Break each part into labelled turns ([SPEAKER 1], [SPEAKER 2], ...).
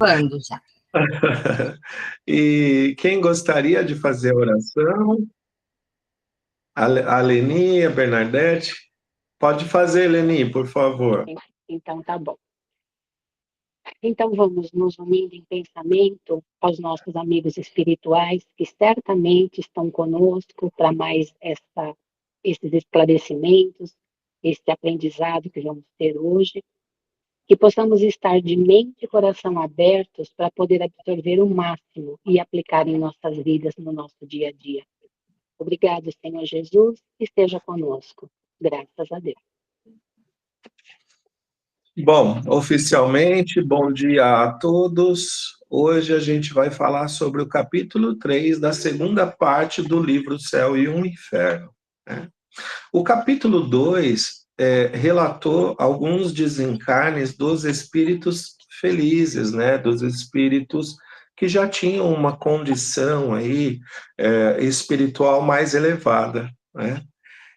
[SPEAKER 1] Quando já?
[SPEAKER 2] E quem gostaria de fazer a oração? A Leni, a Bernadette? Pode fazer, Leni, por favor.
[SPEAKER 3] Então, tá bom. Então, vamos nos unindo em pensamento aos nossos amigos espirituais que certamente estão conosco para mais esses esclarecimentos, este aprendizado que vamos ter hoje, que possamos estar de mente e coração abertos para poder absorver o máximo e aplicar em nossas vidas, no nosso dia a dia. Obrigado, Senhor Jesus, esteja conosco. Graças a Deus.
[SPEAKER 2] Bom, oficialmente, bom dia a todos. Hoje a gente vai falar sobre o capítulo 3 da segunda parte do livro Céu e o Inferno, né? O capítulo 2 relatou alguns desencarnes dos espíritos felizes, né? Dos espíritos que já tinham uma condição aí espiritual mais elevada, né?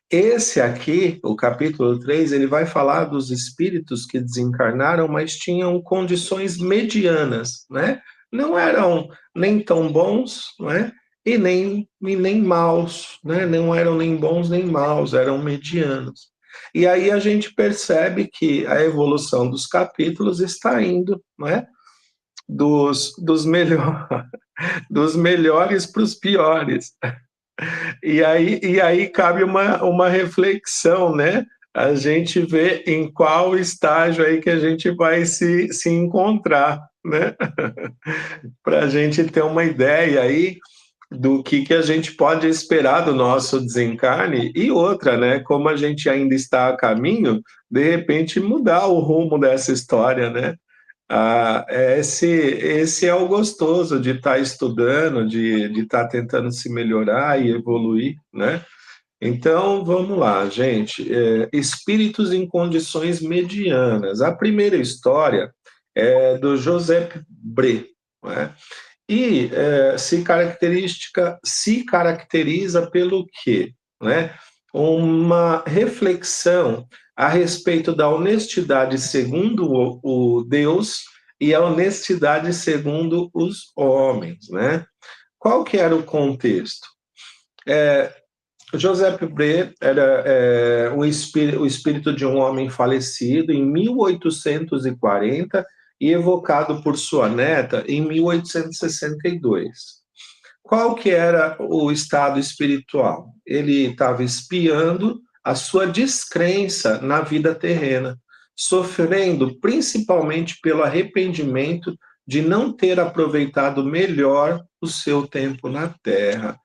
[SPEAKER 2] Esse aqui, o capítulo 3, ele vai falar dos espíritos que desencarnaram, mas tinham condições medianas, né? Não eram nem tão bons, né? E nem maus, né? Não eram nem bons nem maus, eram medianos. E aí a gente percebe que a evolução dos capítulos está indo, né? Dos melhores para os piores. E aí cabe uma reflexão, né? A gente vê em qual estágio aí que a gente vai se encontrar, né? Para a gente ter uma ideia aí do que a gente pode esperar do nosso desencarne e outra, né? Como a gente ainda está a caminho, de repente mudar o rumo dessa história, né? Esse é o gostoso de estar estudando, de estar tentando se melhorar e evoluir, né? Então, vamos lá, gente. Espíritos em condições medianas. A primeira história é do José Bré, né? E se caracteriza pelo quê? Né? Uma reflexão a respeito da honestidade segundo o Deus e a honestidade segundo os homens, né? Qual que era o contexto? Joseph Bré era o espírito de um homem falecido em 1840 e evocado por sua neta em 1862. Qual que era o estado espiritual? Ele estava espiando a sua descrença na vida terrena, sofrendo principalmente pelo arrependimento de não ter aproveitado melhor o seu tempo na Terra.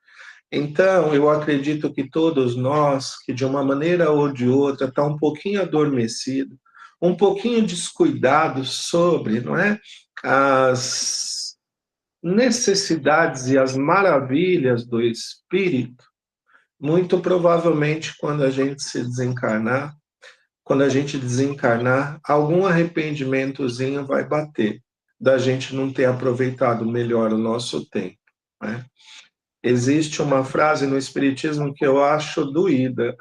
[SPEAKER 2] Então, eu acredito que todos nós, que de uma maneira ou de outra está um pouquinho adormecido, um pouquinho descuidado sobre, não é, as necessidades e as maravilhas do espírito, muito provavelmente quando a gente desencarnar, algum arrependimentozinho vai bater da gente não ter aproveitado melhor o nosso tempo, né? Existe uma frase no Espiritismo que eu acho doída,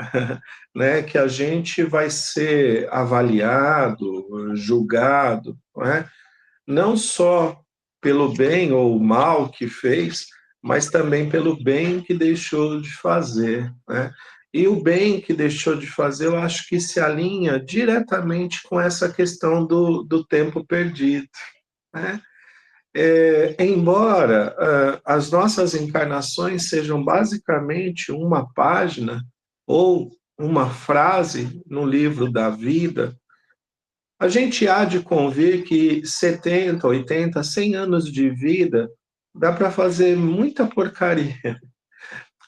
[SPEAKER 2] né? Que a gente vai ser avaliado, julgado, não é? Não só pelo bem ou mal que fez, mas também pelo bem que deixou de fazer, né? E o bem que deixou de fazer, eu acho que se alinha diretamente com essa questão do tempo perdido, né? Embora as nossas encarnações sejam basicamente uma página ou uma frase no livro da vida, a gente há de convir que 70, 80, 100 anos de vida dá para fazer muita porcaria,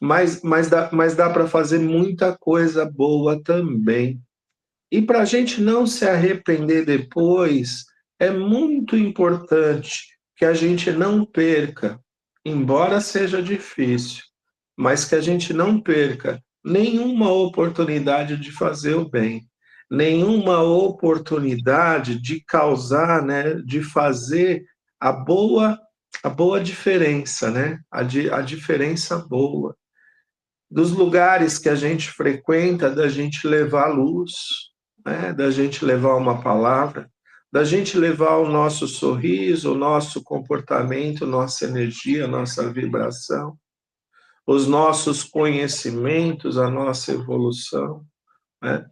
[SPEAKER 2] mas dá para fazer muita coisa boa também. E para a gente não se arrepender depois, é muito importante que a gente não perca, embora seja difícil, mas que a gente não perca nenhuma oportunidade de fazer o bem, nenhuma oportunidade de causar, né, de fazer a boa diferença, né, a diferença boa. Dos lugares que a gente frequenta, da gente levar luz, né, da gente levar uma palavra, da gente levar o nosso sorriso, o nosso comportamento, nossa energia, nossa vibração, os nossos conhecimentos, a nossa evolução, né?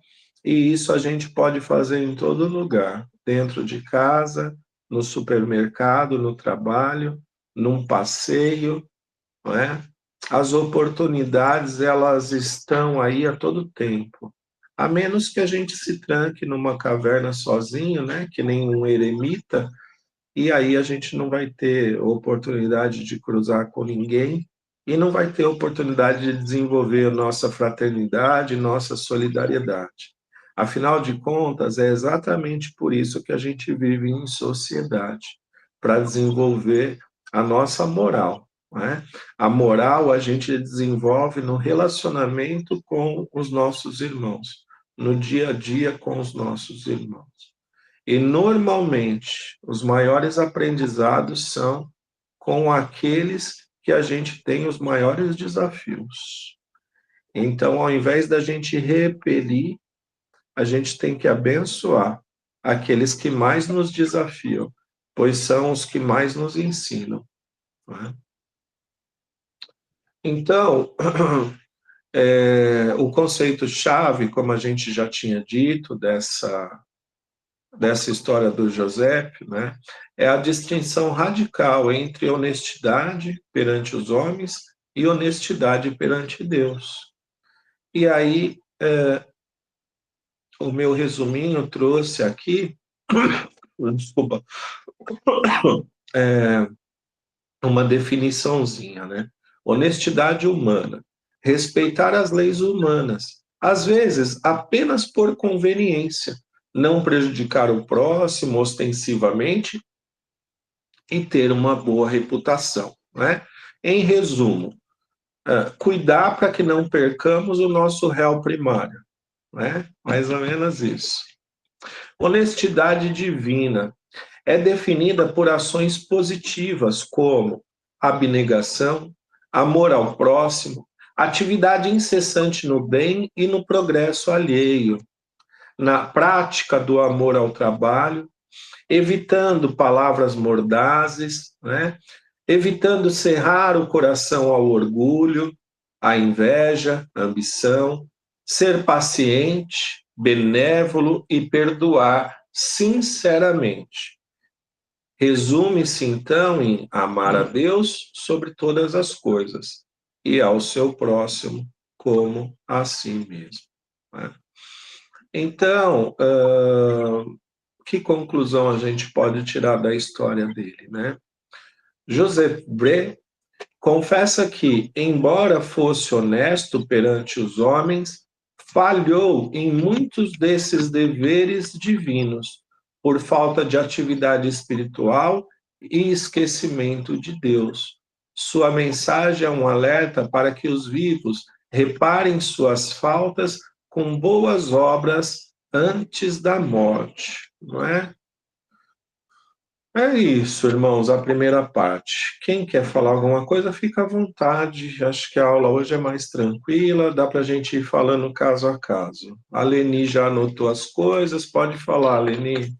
[SPEAKER 2] E isso a gente pode fazer em todo lugar, dentro de casa, no supermercado, no trabalho, num passeio, não é? As oportunidades, elas estão aí a todo tempo. A menos que a gente se tranque numa caverna sozinho, né? Que nem um eremita, e aí a gente não vai ter oportunidade de cruzar com ninguém e não vai ter oportunidade de desenvolver nossa fraternidade, nossa solidariedade. Afinal de contas, é exatamente por isso que a gente vive em sociedade, para desenvolver a nossa moral. Não é? A moral a gente desenvolve no relacionamento com os nossos irmãos, no dia a dia com os nossos irmãos. E, normalmente, os maiores aprendizados são com aqueles que a gente tem os maiores desafios. Então, ao invés da gente repelir, a gente tem que abençoar aqueles que mais nos desafiam, pois são os que mais nos ensinam. Né? Então, o conceito-chave, como a gente já tinha dito, dessa história do José, né, é a distinção radical entre honestidade perante os homens e honestidade perante Deus. E aí, o meu resuminho trouxe aqui, desculpa, uma definiçãozinha, né? Honestidade humana, respeitar as leis humanas, às vezes apenas por conveniência, não prejudicar o próximo ostensivamente e ter uma boa reputação. Né? Em resumo, cuidar para que não percamos o nosso réu primário. Né? Mais ou menos isso. Honestidade divina é definida por ações positivas como abnegação, amor ao próximo, atividade incessante no bem e no progresso alheio, na prática do amor ao trabalho, evitando palavras mordazes, né? Evitando cerrar o coração ao orgulho, à inveja, à ambição, ser paciente, benévolo e perdoar sinceramente. Resume-se, então, em amar a Deus sobre todas as coisas e ao seu próximo como a si mesmo. Né? Então, que conclusão a gente pode tirar da história dele, né? Joseph Bré confessa que, embora fosse honesto perante os homens, falhou em muitos desses deveres divinos por falta de atividade espiritual e esquecimento de Deus. Sua mensagem é um alerta para que os vivos reparem suas faltas com boas obras antes da morte, não é? É isso, irmãos, a primeira parte. Quem quer falar alguma coisa, fica à vontade. Acho que a aula hoje é mais tranquila, dá para a gente ir falando caso a caso. A Leni já anotou as coisas, pode falar, Leni.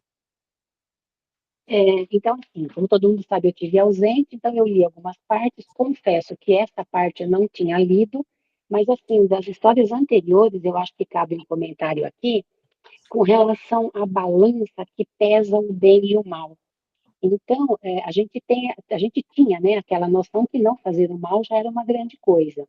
[SPEAKER 3] Então, assim, como todo mundo sabe, eu tive ausente, então eu li algumas partes. Confesso que essa parte eu não tinha lido, mas, assim, das histórias anteriores, eu acho que cabe um comentário aqui com relação à balança que pesa o bem e o mal. Então, a gente tinha, né, aquela noção que não fazer o mal já era uma grande coisa.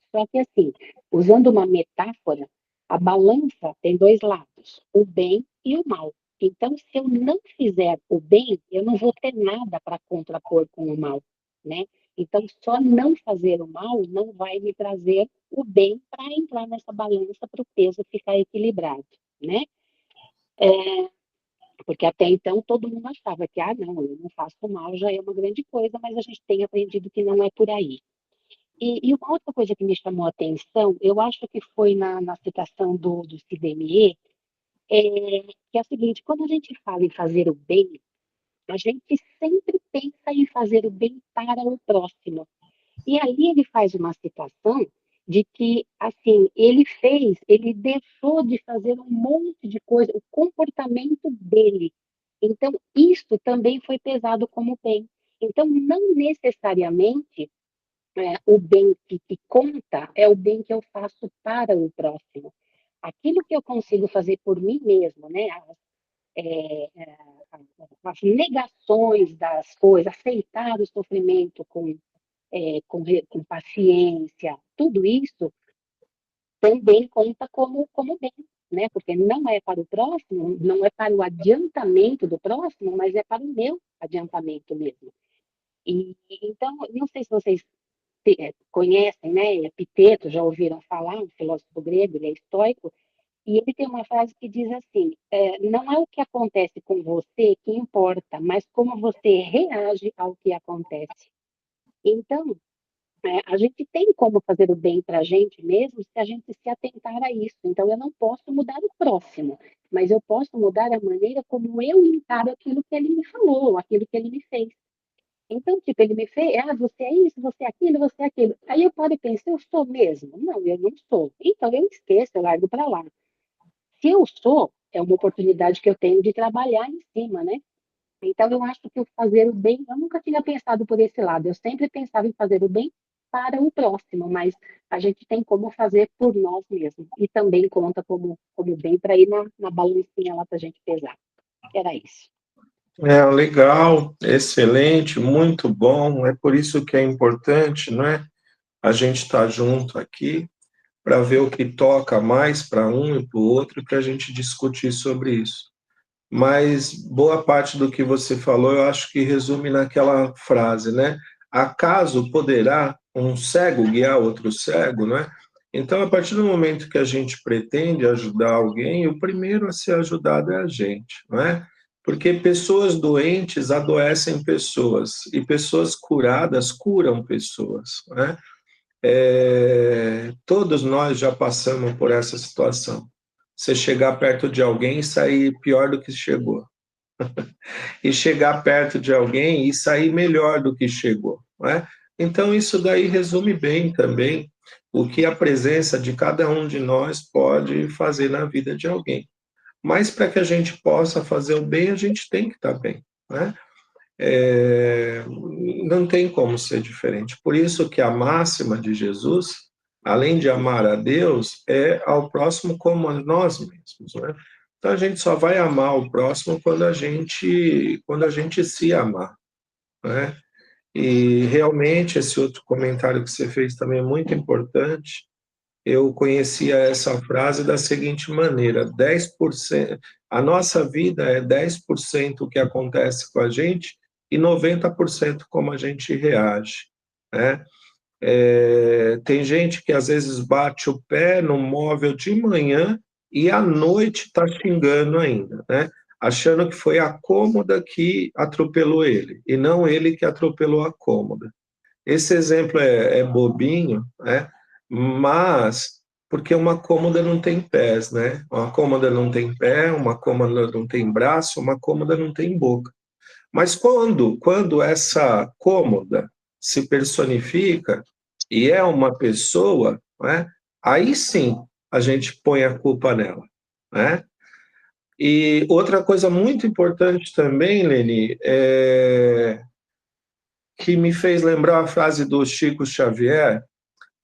[SPEAKER 3] Só que, assim, usando uma metáfora, a balança tem dois lados, o bem e o mal. Então, se eu não fizer o bem, eu não vou ter nada para contrapor com o mal, né? Então, só não fazer o mal não vai me trazer o bem para entrar nessa balança para o peso ficar equilibrado, né? Porque até então todo mundo achava que, não, eu não faço mal, já é uma grande coisa, mas a gente tem aprendido que não é por aí. E uma outra coisa que me chamou a atenção, eu acho que foi na citação do CDME, que é o seguinte: quando a gente fala em fazer o bem, a gente sempre pensa em fazer o bem para o próximo. E ali ele faz uma citação de que, assim, ele deixou de fazer um monte de coisa, o comportamento dele. Então, isso também foi pesado como bem. Então, não necessariamente o bem que conta é o bem que eu faço para o próximo. Aquilo que eu consigo fazer por mim mesmo, né? É, é, as negações das coisas, aceitar o sofrimento com paciência, tudo isso também conta como bem, né? Porque não é para o próximo, não é para o adiantamento do próximo, mas é para o meu adiantamento mesmo. E então, não sei se vocês conhecem, né? Epiteto, já ouviram falar, um filósofo grego, ele é estoico, e ele tem uma frase que diz assim: não é o que acontece com você que importa, mas como você reage ao que acontece. Então, a gente tem como fazer o bem para a gente mesmo se a gente se atentar a isso. Então, eu não posso mudar o próximo, mas eu posso mudar a maneira como eu encaro aquilo que ele me falou, aquilo que ele me fez. Então, tipo, ele me fez, você é isso, você é aquilo, você é aquilo. Aí eu paro e penso, eu sou mesmo? Não, eu não sou. Então, eu esqueço, eu largo para lá. Se eu sou, é uma oportunidade que eu tenho de trabalhar em cima, né? Então, eu acho que o fazer o bem, eu nunca tinha pensado por esse lado, eu sempre pensava em fazer o bem para o próximo, mas a gente tem como fazer por nós mesmos. E também conta como bem para ir na balancinha lá para a gente pesar. Era isso.
[SPEAKER 2] Legal, excelente, muito bom. É por isso que é importante, não é? A gente estar junto aqui para ver o que toca mais para um e para o outro e para a gente discutir sobre isso. Mas boa parte do que você falou, eu acho que resume naquela frase, né? Acaso poderá um cego guiar outro cego, não é? Então, a partir do momento que a gente pretende ajudar alguém, o primeiro a ser ajudado é a gente, não é? Porque pessoas doentes adoecem pessoas e pessoas curadas curam pessoas, não é? Todos nós já passamos por essa situação. Você chegar perto de alguém e sair pior do que chegou. E chegar perto de alguém e sair melhor do que chegou, não é? Então, isso daí resume bem também o que a presença de cada um de nós pode fazer na vida de alguém. Mas para que a gente possa fazer o bem, a gente tem que estar bem, né? Não tem como ser diferente. Por isso que a máxima de Jesus, além de amar a Deus, é ao próximo como a nós mesmos, né? Então a gente só vai amar o próximo quando a gente se amar, né? E realmente esse outro comentário que você fez também é muito importante. Eu conhecia essa frase da seguinte maneira: 10%, a nossa vida é 10% o que acontece com a gente e 90% como a gente reage, né? Tem gente que às vezes bate o pé no móvel de manhã e à noite está xingando ainda, né? Achando que foi a cômoda que atropelou ele e não ele que atropelou a cômoda. Esse exemplo é bobinho, né? Mas porque uma cômoda não tem pés, né? Uma cômoda não tem pé, uma cômoda não tem braço, uma cômoda não tem boca. Mas quando essa cômoda se personifica e é uma pessoa, né? Aí sim a gente põe a culpa nela, né? E outra coisa muito importante também, Leni, que me fez lembrar a frase do Chico Xavier: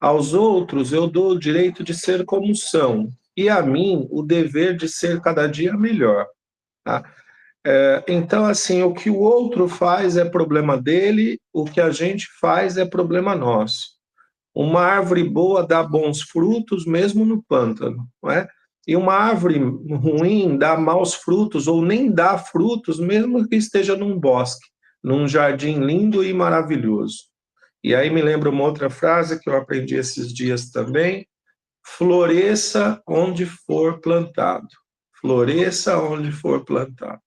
[SPEAKER 2] aos outros eu dou o direito de ser como são, e a mim o dever de ser cada dia melhor. Tá? Então, assim, o que o outro faz é problema dele, o que a gente faz é problema nosso. Uma árvore boa dá bons frutos mesmo no pântano, não é? E uma árvore ruim dá maus frutos ou nem dá frutos mesmo que esteja num bosque, num jardim lindo e maravilhoso. E aí me lembra uma outra frase que eu aprendi esses dias também: floresça onde for plantado. Floresça onde for plantado.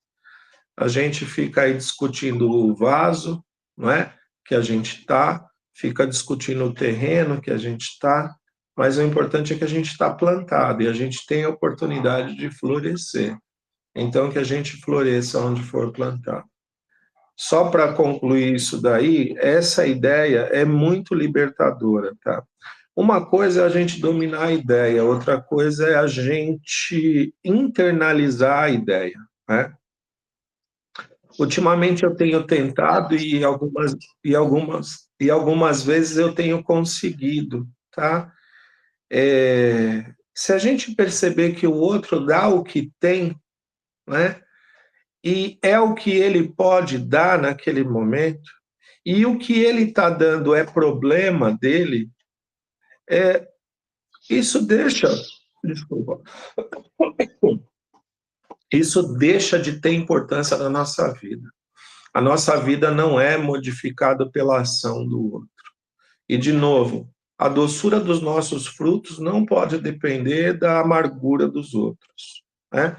[SPEAKER 2] A gente fica aí discutindo o vaso, não é? Que a gente está, fica discutindo o terreno que a gente está, mas o importante é que a gente está plantado e a gente tem a oportunidade de florescer. Então, que a gente floresça onde for plantado. Só para concluir isso daí, essa ideia é muito libertadora, tá? Uma coisa é a gente dominar a ideia, outra coisa é a gente internalizar a ideia, né? Ultimamente eu tenho tentado e algumas vezes eu tenho conseguido, tá? Se a gente perceber que o outro dá o que tem, né? E é o que ele pode dar naquele momento, e o que ele está dando é problema dele, isso deixa, desculpa, isso deixa de ter importância na nossa vida. A nossa vida não é modificada pela ação do outro. E, de novo, a doçura dos nossos frutos não pode depender da amargura dos outros, né?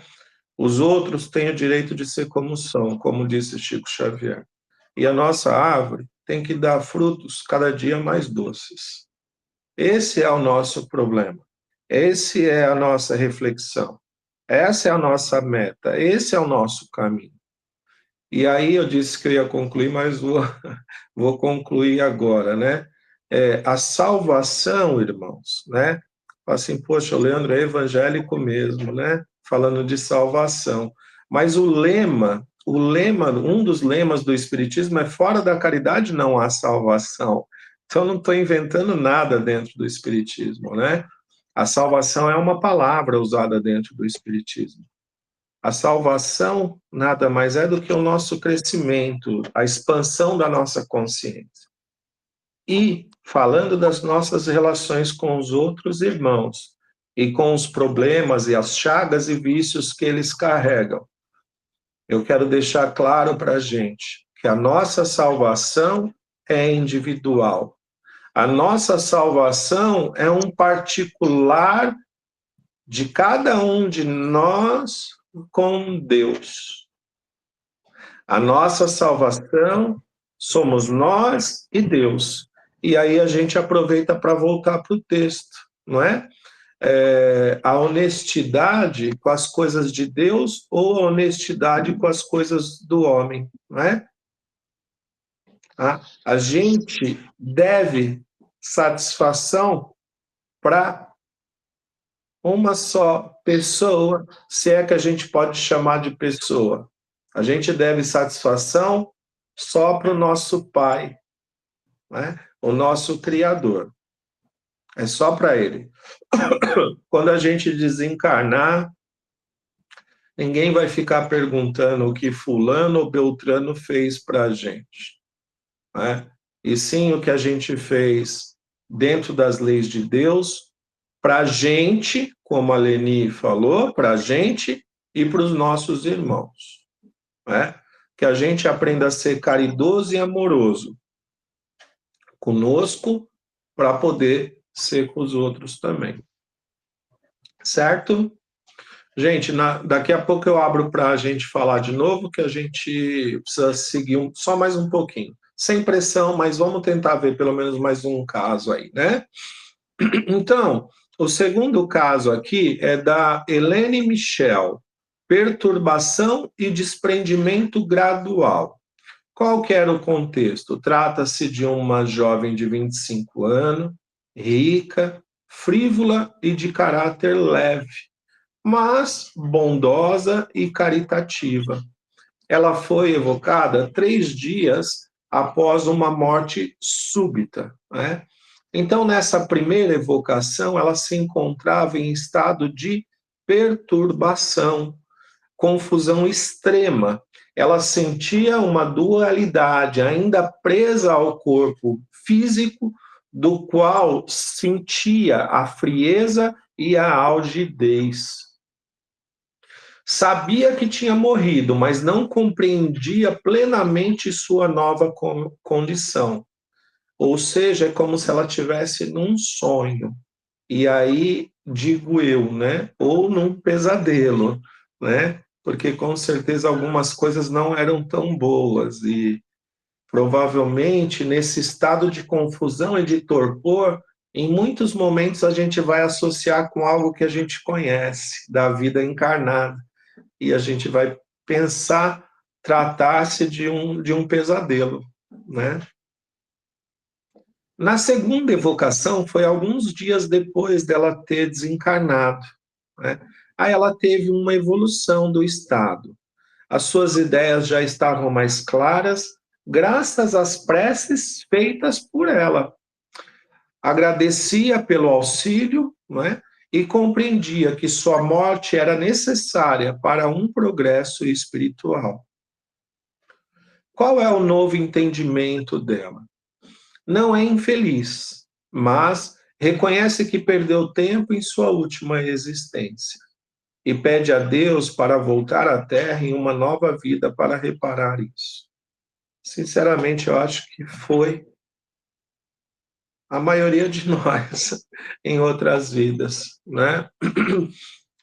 [SPEAKER 2] Os outros têm o direito de ser como são, como disse Chico Xavier. E a nossa árvore tem que dar frutos cada dia mais doces. Esse é o nosso problema. Esse é a nossa reflexão. Essa é a nossa meta. Esse é o nosso caminho. E aí eu disse que eu ia concluir, mas vou concluir agora, né? A salvação, irmãos, né? Assim, poxa, o Leandro é evangélico mesmo, né? Falando de salvação. Mas um dos lemas do Espiritismo é fora da caridade não há salvação. Então, não estou inventando nada dentro do Espiritismo, né? A salvação é uma palavra usada dentro do Espiritismo. A salvação nada mais é do que o nosso crescimento, a expansão da nossa consciência. E, falando das nossas relações com os outros irmãos, e com os problemas e as chagas e vícios que eles carregam, eu quero deixar claro para a gente que a nossa salvação é individual. A nossa salvação é um particular de cada um de nós com Deus. A nossa salvação somos nós e Deus. E aí a gente aproveita para voltar para o texto, não é? A honestidade com as coisas de Deus ou a honestidade com as coisas do homem, não é? A gente deve satisfação para uma só pessoa, se é que a gente pode chamar de pessoa. A gente deve satisfação só para o nosso Pai, né? O nosso Criador. É só para Ele. Quando a gente desencarnar, ninguém vai ficar perguntando o que fulano ou beltrano fez para a gente, né? E sim o que a gente fez dentro das leis de Deus, para a gente, como a Leni falou, para a gente e para os nossos irmãos, né? Que a gente aprenda a ser caridoso e amoroso conosco, para poder ser com os outros também. Certo? Gente, daqui a pouco eu abro para a gente falar de novo, que a gente precisa seguir só mais um pouquinho. Sem pressão, mas vamos tentar ver pelo menos mais um caso aí, né? Então, o segundo caso aqui é da Helene Michel, perturbação e desprendimento gradual. Qual que era o contexto? Trata-se de uma jovem de 25 anos, rica, frívola e de caráter leve, mas bondosa e caritativa. Ela foi evocada 3 dias após uma morte súbita, né? Então, nessa primeira evocação, ela se encontrava em estado de perturbação, confusão extrema. Ela sentia uma dualidade, ainda presa ao corpo físico, do qual sentia a frieza e a algidez. Sabia que tinha morrido, mas não compreendia plenamente sua nova condição. Ou seja, é como se ela estivesse num sonho. E aí, digo eu, né? Ou num pesadelo, né? Porque com certeza algumas coisas não eram tão boas. E provavelmente, nesse estado de confusão e de torpor, em muitos momentos a gente vai associar com algo que a gente conhece, da vida encarnada. E a gente vai pensar, tratar-se de um pesadelo, né? Na segunda evocação, foi alguns dias depois dela ter desencarnado, né? Aí ela teve uma evolução do estado. as suas ideias já estavam mais claras, graças às preces feitas por ela. Agradecia pelo auxílio, não é? E compreendia que sua morte era necessária para um progresso espiritual. Qual é o novo entendimento dela? Não é infeliz, mas reconhece que perdeu tempo em sua última existência e pede a Deus para voltar à Terra em uma nova vida para reparar isso. Sinceramente, eu acho que foi a maioria de nós em outras vidas, né?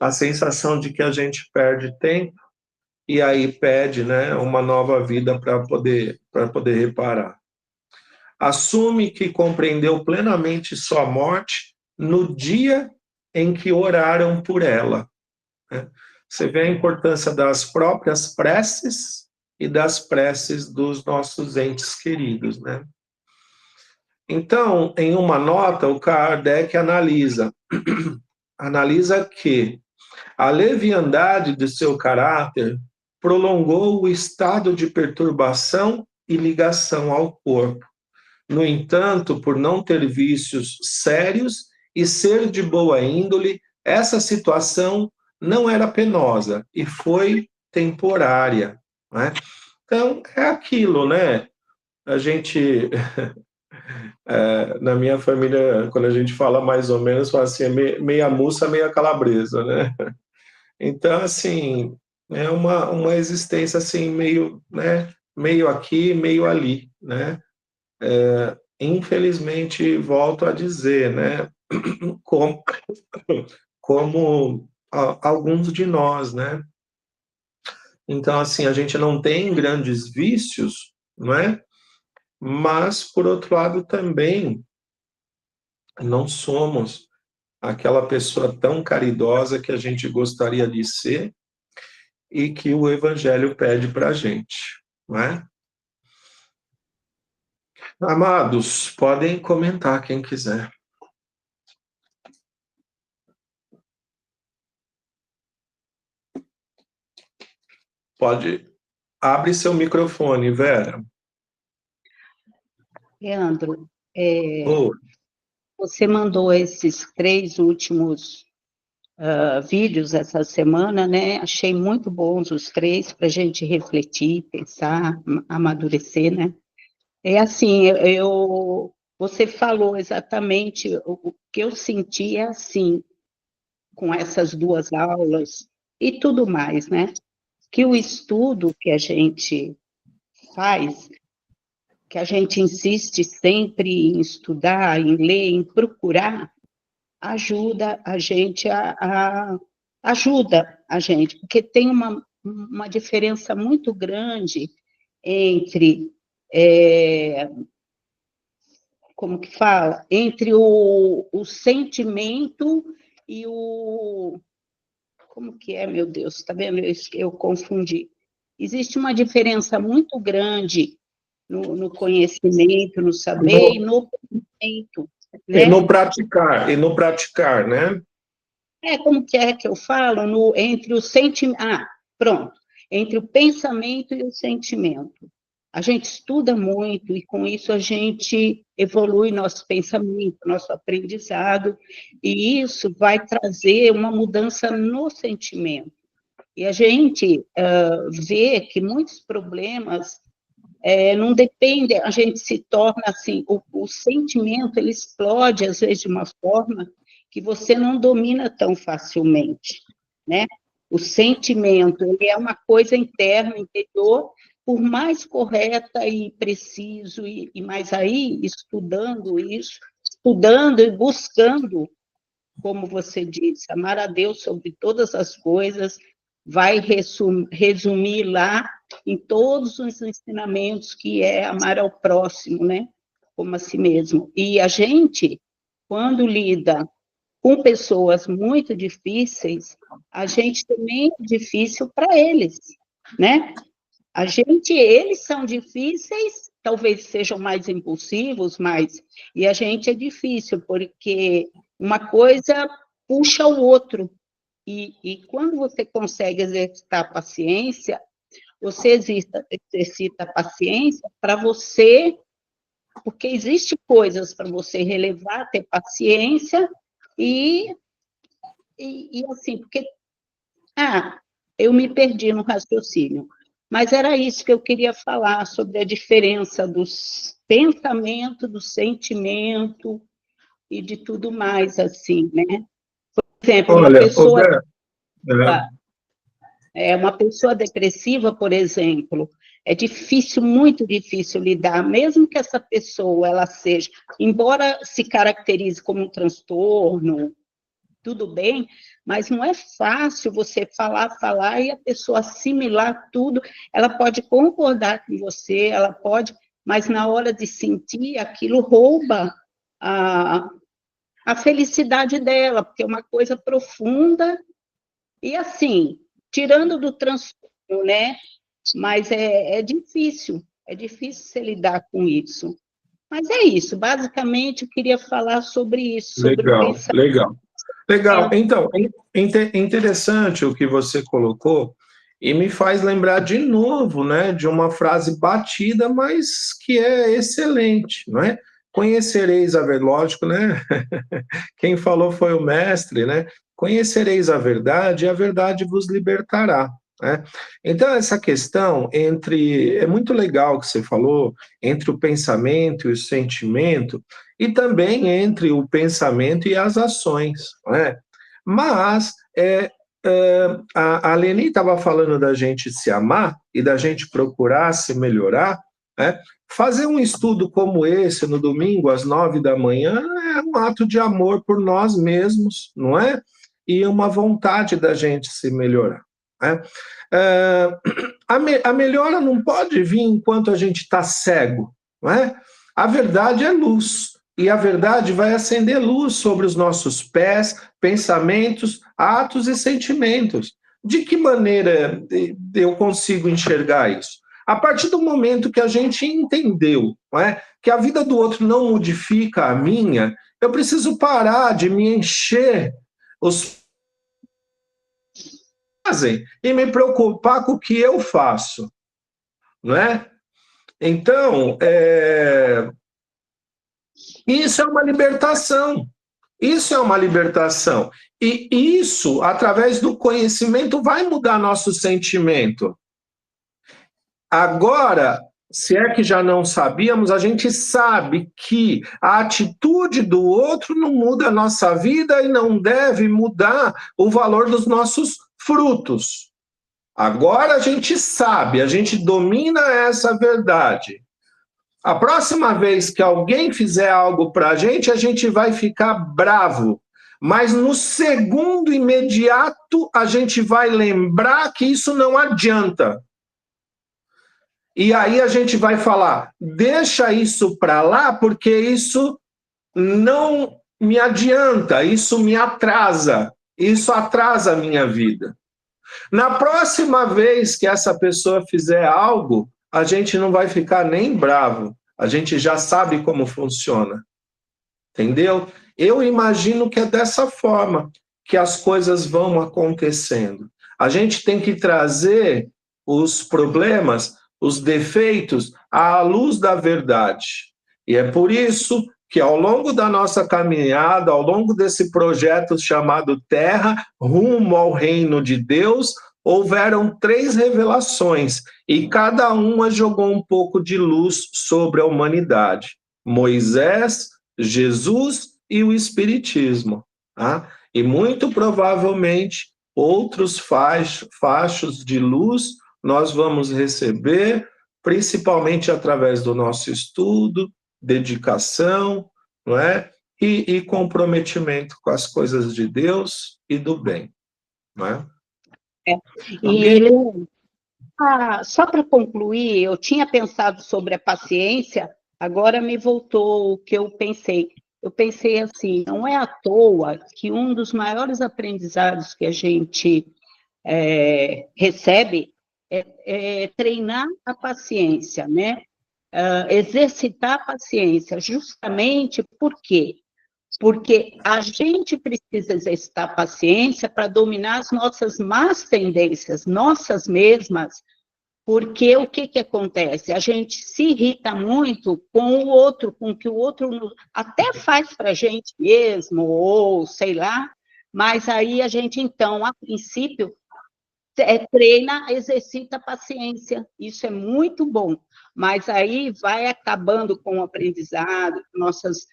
[SPEAKER 2] A sensação de que a gente perde tempo e aí pede, né, uma nova vida para poder reparar. Assume que compreendeu plenamente sua morte no dia em que oraram por ela, né? Você vê a importância das próprias preces e das preces dos nossos entes queridos, né? Então, em uma nota, o Kardec analisa que a leviandade de seu caráter prolongou o estado de perturbação e ligação ao corpo. No entanto, por não ter vícios sérios e ser de boa índole, essa situação não era penosa e foi temporária, né? Então, é aquilo, né? A gente, na minha família, quando a gente fala mais ou menos, fala assim, meia mussa, meia calabresa, né? Então, assim, é uma existência assim, meio, né? Meio aqui, meio ali, né? Infelizmente, volto a dizer, né? Como, como alguns de nós, né? Então, assim, a gente não tem grandes vícios, não é? Mas, por outro lado, também não somos aquela pessoa tão caridosa que a gente gostaria de ser e que o Evangelho pede para a gente, não é? Amados, podem comentar quem quiser. Pode. Abre seu microfone, Vera.
[SPEAKER 1] Leandro,
[SPEAKER 2] Oh,
[SPEAKER 1] você mandou esses 3 últimos vídeos essa semana, né? Achei muito bons os 3 para a gente refletir, pensar, amadurecer, né? É assim, você falou exatamente o que eu senti é assim, com essas 2 aulas e tudo mais, né? Que o estudo que a gente faz, que a gente insiste sempre em estudar, em ler, em procurar, ajuda a gente ajuda a gente, porque tem uma diferença muito grande entre como que fala? Entre o sentimento e o... Como que é, meu Deus? Está vendo? Eu confundi. Existe uma diferença muito grande no conhecimento, no saber e no conhecimento, né?
[SPEAKER 2] E no praticar, né?
[SPEAKER 1] Como que é que eu falo? Entre o sentimento... pronto. Entre o pensamento e o sentimento. A gente estuda muito e, com isso, a gente evolui nosso pensamento, nosso aprendizado, e isso vai trazer uma mudança no sentimento. E a gente vê que muitos problemas não dependem, a gente se torna assim, o sentimento, ele explode, às vezes, de uma forma que você não domina tão facilmente, né? O sentimento, ele é uma coisa interna, interior, por mais correta e preciso, mas aí, estudando isso, estudando e buscando, como você disse, amar a Deus sobre todas as coisas, vai resumir lá em todos os ensinamentos, que é amar ao próximo, né? Como a si mesmo. E a gente, quando lida com pessoas muito difíceis, a gente também é difícil para eles, né? Eles são difíceis, talvez sejam mais impulsivos, e a gente é difícil, porque uma coisa puxa o outro, e quando você consegue exercitar a paciência, você exercita a paciência para você, porque existe coisas para você relevar, ter paciência, e assim, porque, eu me perdi no raciocínio, mas era isso que eu queria falar, sobre a diferença dos pensamentos, do sentimento e de tudo mais, assim, né? Por exemplo,
[SPEAKER 2] Olha, Roberto,
[SPEAKER 1] uma pessoa depressiva, por exemplo, é difícil, muito difícil lidar, mesmo que essa pessoa, ela seja, embora se caracterize como um transtorno, tudo bem, mas não é fácil você falar e a pessoa assimilar tudo. Ela pode concordar com você, ela pode, mas na hora de sentir, aquilo rouba a felicidade dela, porque é uma coisa profunda, e assim, tirando do transtorno, né? Mas é difícil você lidar com isso. Mas é isso, basicamente, eu queria falar sobre isso, sobre o
[SPEAKER 2] legal,
[SPEAKER 1] pensamento.
[SPEAKER 2] legal. Legal. Então, interessante o que você colocou, e me faz lembrar de novo, né, de uma frase batida, mas que é excelente, não é? Conhecereis a verdade, lógico, né? Quem falou foi o mestre, né? Conhecereis a verdade e a verdade vos libertará. Né? Então, essa questão é muito legal que você falou, entre o pensamento e o sentimento, e também entre o pensamento e as ações. Né? Mas a Leni estava falando da gente se amar e da gente procurar se melhorar. Né? Fazer um estudo como esse no domingo, às 9 da manhã, é um ato de amor por nós mesmos, não é? E uma vontade da gente se melhorar. Né? A melhora não pode vir enquanto a gente está cego. Não é? A verdade é luz, e a verdade vai acender luz sobre os nossos pés, pensamentos, atos e sentimentos. De que maneira eu consigo enxergar isso? A partir do momento que a gente entendeu, não é, que a vida do outro não modifica a minha, eu preciso parar de me encher os fazem e me preocupar com o que eu faço, não é? Então, isso é uma libertação. Isso é uma libertação. E isso, através do conhecimento, vai mudar nosso sentimento. Agora, se é que já não sabíamos, a gente sabe que a atitude do outro não muda a nossa vida e não deve mudar o valor dos nossos frutos. Agora a gente sabe, a gente domina essa verdade. A próxima vez que alguém fizer algo para a gente vai ficar bravo. Mas no segundo imediato, a gente vai lembrar que isso não adianta. E aí a gente vai falar, deixa isso para lá, porque isso não me adianta, isso me atrasa, isso atrasa a minha vida. Na próxima vez que essa pessoa fizer algo, a gente não vai ficar nem bravo, a gente já sabe como funciona. Entendeu? Eu imagino que é dessa forma que as coisas vão acontecendo. A gente tem que trazer os problemas, os defeitos, à luz da verdade. E é por isso que ao longo da nossa caminhada, ao longo desse projeto chamado Terra, rumo ao reino de Deus, houveram 3 revelações, e cada uma jogou um pouco de luz sobre a humanidade. Moisés, Jesus e o Espiritismo. Tá? E muito provavelmente outros fachos de luz nós vamos receber, principalmente através do nosso estudo, dedicação, não é? E comprometimento com as coisas de Deus e do bem. Não é?
[SPEAKER 1] E só para concluir, eu tinha pensado sobre a paciência, agora me voltou o que eu pensei. Eu pensei assim, não é à toa que um dos maiores aprendizados que a gente recebe é treinar a paciência, né? Exercitar a paciência, justamente por quê? Porque a gente precisa exercitar a paciência para dominar as nossas más tendências, nossas mesmas, Porque o que acontece? A gente se irrita muito com o outro, com o que o outro até faz para a gente mesmo, ou sei lá, mas aí a gente, então, a princípio, treina, exercita a paciência. Isso é muito bom, mas aí vai acabando com o aprendizado, nossas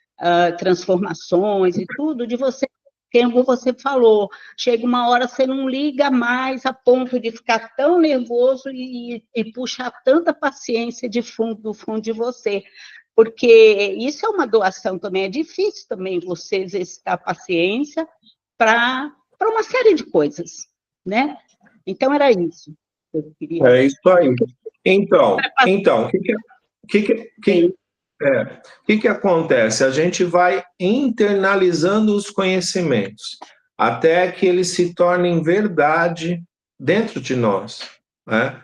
[SPEAKER 1] transformações e tudo, de você, como você falou, chega uma hora você não liga mais a ponto de ficar tão nervoso e puxar tanta paciência do fundo de você, porque isso é uma doação também, é difícil também você exercitar a paciência para uma série de coisas, né? Então, era isso que eu queria.
[SPEAKER 2] É isso aí. Então, o que acontece? A gente vai internalizando os conhecimentos até que eles se tornem verdade dentro de nós, né?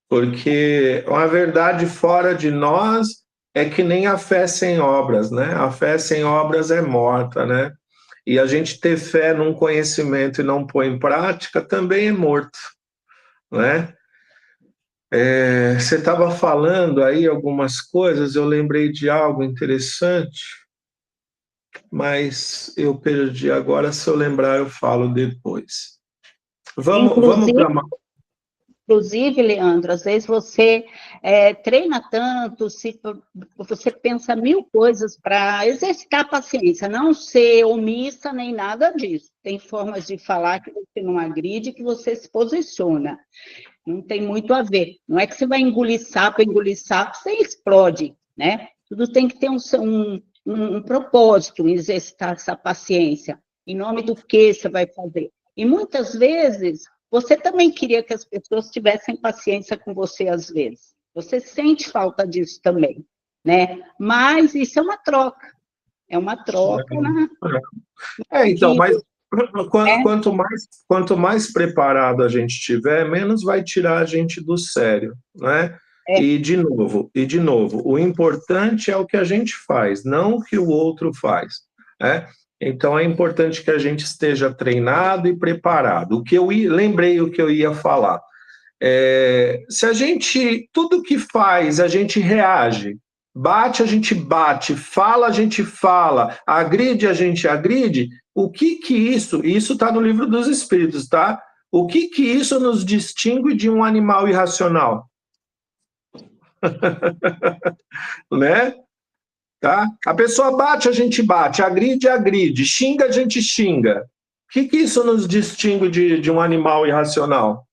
[SPEAKER 2] Porque uma verdade fora de nós é que nem a fé sem obras, né? A fé sem obras é morta, né? E a gente ter fé num conhecimento e não pôr em prática também é morto, né? Você estava falando aí algumas coisas, eu lembrei de algo interessante, mas eu perdi agora. Se eu lembrar, eu falo depois. Vamos para uma...
[SPEAKER 1] Inclusive, Leandro, às vezes você treina tanto, você pensa mil coisas para exercitar a paciência, não ser omissa nem nada disso. Tem formas de falar que você não agride, que você se posiciona. Não tem muito a ver. Não é que você vai engolir sapo, você explode, né? Tudo tem que ter um propósito em exercitar essa paciência. Em nome do que você vai fazer? E muitas vezes, você também queria que as pessoas tivessem paciência com você, às vezes. Você sente falta disso também, né? Mas isso é uma troca. É uma troca, né?
[SPEAKER 2] Então, mas quanto mais preparado a gente tiver, menos vai tirar a gente do sério, né? E de novo, o importante é o que a gente faz, não o que o outro faz, né? Então é importante que a gente esteja treinado e preparado. Lembrei o que eu ia falar. Se a gente, tudo que faz, a gente reage, bate, a gente bate, fala, a gente fala, agride, a gente agride, o que isso está no Livro dos Espíritos, tá? O que isso nos distingue de um animal irracional? Né? Tá? A pessoa bate, a gente bate, agride, agride, xinga, a gente xinga. O que isso nos distingue de um animal irracional?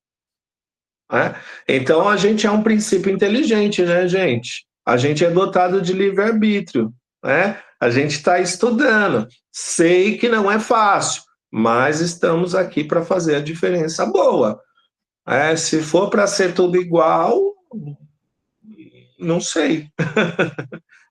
[SPEAKER 2] Então, a gente é um princípio inteligente, né, gente? A gente é dotado de livre-arbítrio, né? A gente está estudando. Sei que não é fácil, mas estamos aqui para fazer a diferença boa. Se for para ser tudo igual, não sei,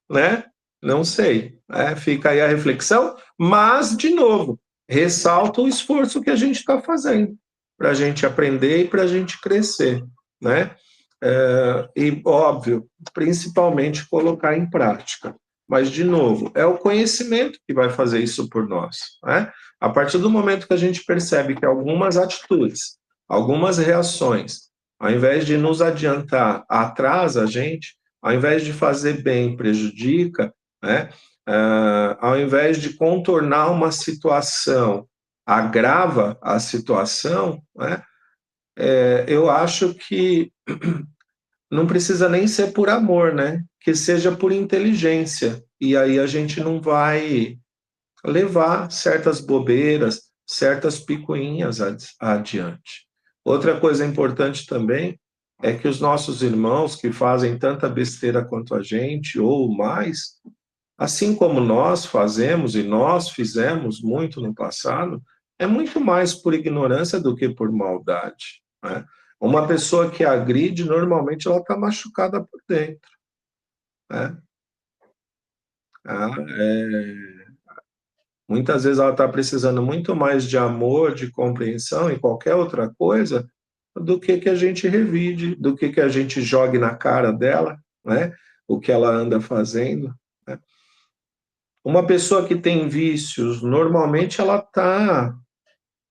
[SPEAKER 2] né? Não sei. Fica aí a reflexão, mas, de novo, ressalto o esforço que a gente está fazendo para a gente aprender e para a gente crescer, né? E, óbvio, principalmente colocar em prática. Mas, de novo, é o conhecimento que vai fazer isso por nós, né? A partir do momento que a gente percebe que algumas atitudes, algumas reações, ao invés de nos adiantar, atrasa a gente, ao invés de fazer bem, prejudica, né? Ao invés de contornar uma situação, agrava a situação, né? Eu acho que não precisa nem ser por amor, né? Que seja por inteligência. E aí a gente não vai levar certas bobeiras, certas picuinhas adiante. Outra coisa importante também é que os nossos irmãos que fazem tanta besteira quanto a gente, ou mais, assim como nós fazemos e nós fizemos muito no passado, é muito mais por ignorância do que por maldade, né? Uma pessoa que agride, normalmente ela está machucada por dentro, né? Muitas vezes ela está precisando muito mais de amor, de compreensão e qualquer outra coisa do que a gente revide, do que a gente jogue na cara dela, né? O que ela anda fazendo, né? Uma pessoa que tem vícios, normalmente ela está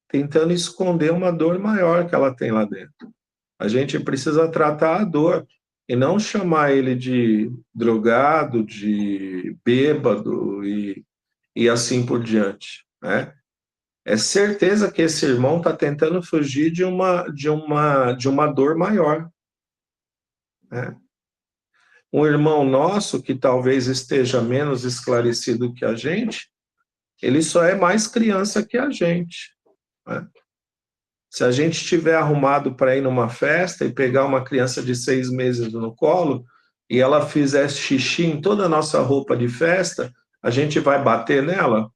[SPEAKER 2] tentando esconder uma dor maior que ela tem lá dentro. A gente precisa tratar a dor e não chamar ele de drogado, de bêbado e assim por diante, né? É certeza que esse irmão está tentando fugir de uma dor maior, né? Um irmão nosso que talvez esteja menos esclarecido que a gente, ele só é mais criança que a gente, né? Se a gente estiver arrumado para ir numa festa e pegar uma criança de 6 meses no colo e ela fizer xixi em toda a nossa roupa de festa, a gente vai bater nela?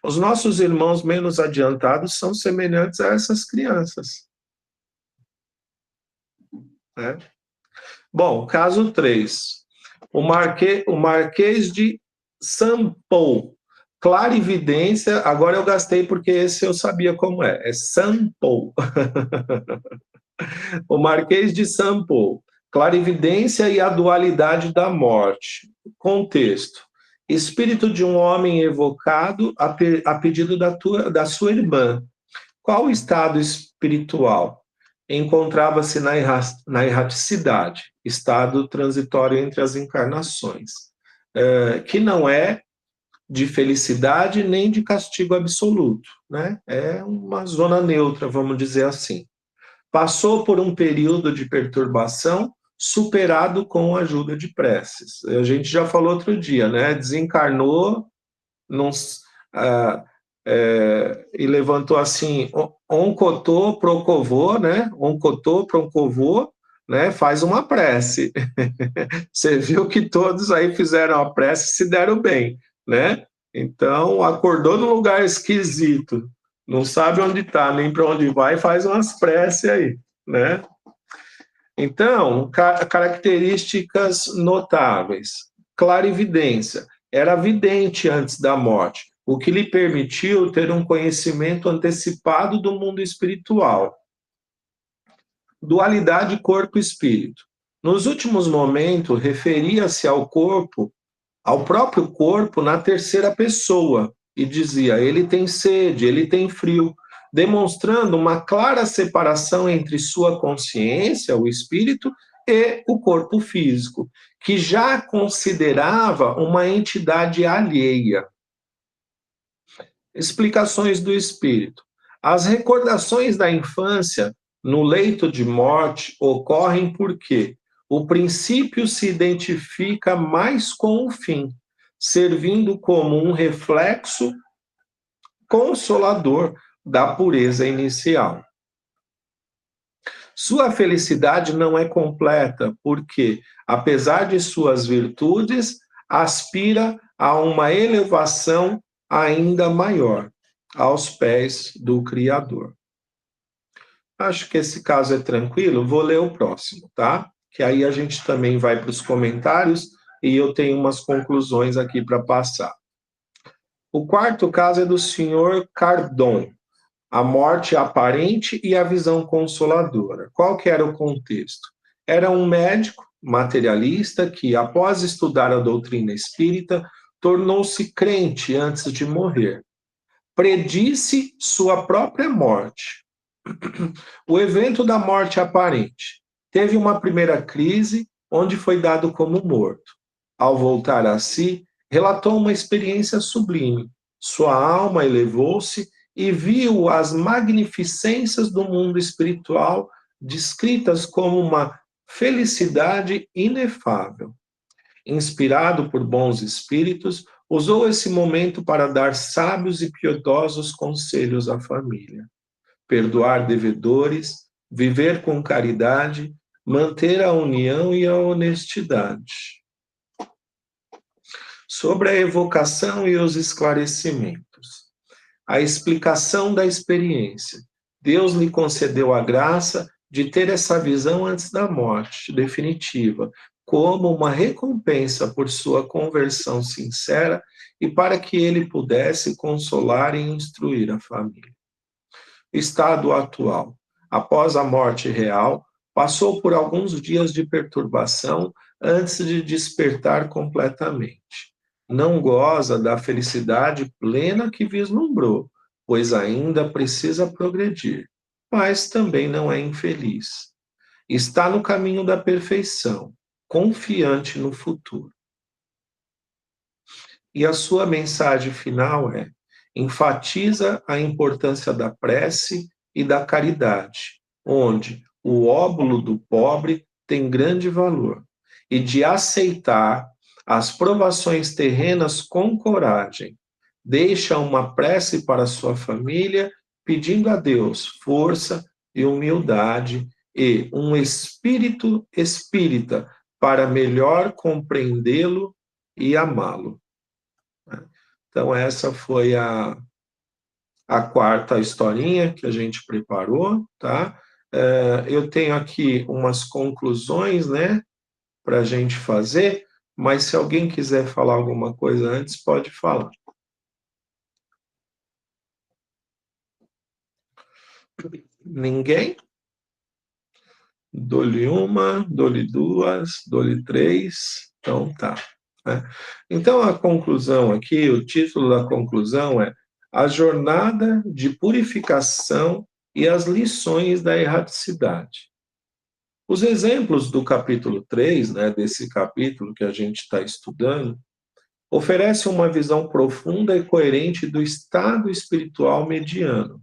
[SPEAKER 2] Os nossos irmãos menos adiantados são semelhantes a essas crianças, né? Bom, caso 3. O Marquês de Sampou. Clarividência, agora eu gastei porque esse eu sabia como é Sampou. O Marquês de Sampou. Clarividência e a dualidade da morte. Contexto. Espírito de um homem evocado a pedido da sua irmã. Qual o estado espiritual? Encontrava-se na erraticidade, estado transitório entre as encarnações, que não é de felicidade nem de castigo absoluto, né? É uma zona neutra, vamos dizer assim. Passou por um período de perturbação, superado com a ajuda de preces. A gente já falou outro dia, né? Desencarnou, não, e levantou assim, oncotô, procovô, né? Oncotô, procovô, né? Faz uma prece. Você viu que todos aí fizeram a prece e se deram bem, né? Então, acordou num lugar esquisito, não sabe onde está, nem para onde vai, faz umas preces aí, né? Então, características notáveis. Clarividência. Era vidente antes da morte, o que lhe permitiu ter um conhecimento antecipado do mundo espiritual. Dualidade corpo-espírito. Nos últimos momentos, referia-se ao corpo, ao próprio corpo, na terceira pessoa, e dizia, ele tem sede, ele tem frio, demonstrando uma clara separação entre sua consciência, o espírito, e o corpo físico, que já considerava uma entidade alheia. Explicações do espírito. As recordações da infância no leito de morte ocorrem porque o princípio se identifica mais com o fim, servindo como um reflexo consolador da pureza inicial. Sua felicidade não é completa, porque, apesar de suas virtudes, aspira a uma elevação ainda maior, aos pés do Criador. Acho que esse caso é tranquilo, vou ler o próximo, tá? Que aí a gente também vai para os comentários e eu tenho umas conclusões aqui para passar. O quarto caso é do senhor Cardon, a morte aparente e a visão consoladora. Qual que era o contexto? Era um médico materialista que, após estudar a doutrina espírita, tornou-se crente antes de morrer. Predisse sua própria morte. O evento da morte aparente. Teve uma primeira crise, onde foi dado como morto. Ao voltar a si, relatou uma experiência sublime. Sua alma elevou-se e viu as magnificências do mundo espiritual descritas como uma felicidade inefável. Inspirado por bons espíritos, usou esse momento para dar sábios e piedosos conselhos à família. Perdoar devedores, viver com caridade, manter a união e a honestidade. Sobre a evocação e os esclarecimentos. A explicação da experiência. Deus lhe concedeu a graça de ter essa visão antes da morte definitiva, como uma recompensa por sua conversão sincera e para que ele pudesse consolar e instruir a família. Estado atual. Após a morte real, passou por alguns dias de perturbação antes de despertar completamente. Não goza da felicidade plena que vislumbrou, pois ainda precisa progredir. mas também não é infeliz. Está no caminho da perfeição, confiante no futuro. E a sua mensagem final enfatiza a importância da prece e da caridade, onde o óbolo do pobre tem grande valor, e de aceitar as provações terrenas com coragem. Deixa uma prece para sua família, pedindo a Deus força e humildade e um espírito espírita para melhor compreendê-lo e amá-lo. Então, essa foi a quarta historinha que a gente preparou, tá? Eu tenho aqui umas conclusões, né, para a gente fazer, mas se alguém quiser falar alguma coisa antes, pode falar. Ninguém? Dou-lhe uma, dou-lhe duas, dou-lhe três, então tá. Né? Então, a conclusão aqui, o título da conclusão é A Jornada de Purificação e as Lições da Erraticidade. Os exemplos do capítulo 3, né, desse capítulo que a gente está estudando, oferecem uma visão profunda e coerente do estado espiritual mediano,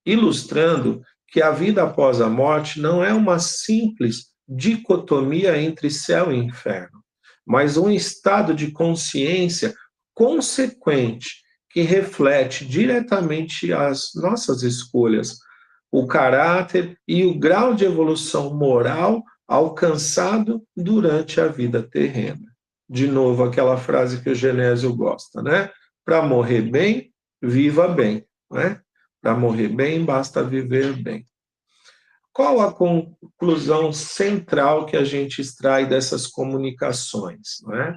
[SPEAKER 2] ilustrando que a vida após a morte não é uma simples dicotomia entre céu e inferno, mas um estado de consciência consequente que reflete diretamente as nossas escolhas, o caráter e o grau de evolução moral alcançado durante a vida terrena. De novo, aquela frase que o Genésio gosta, né? Para morrer bem, viva bem, né? Para morrer bem, basta viver bem. Qual a conclusão central que a gente extrai dessas comunicações? Não é?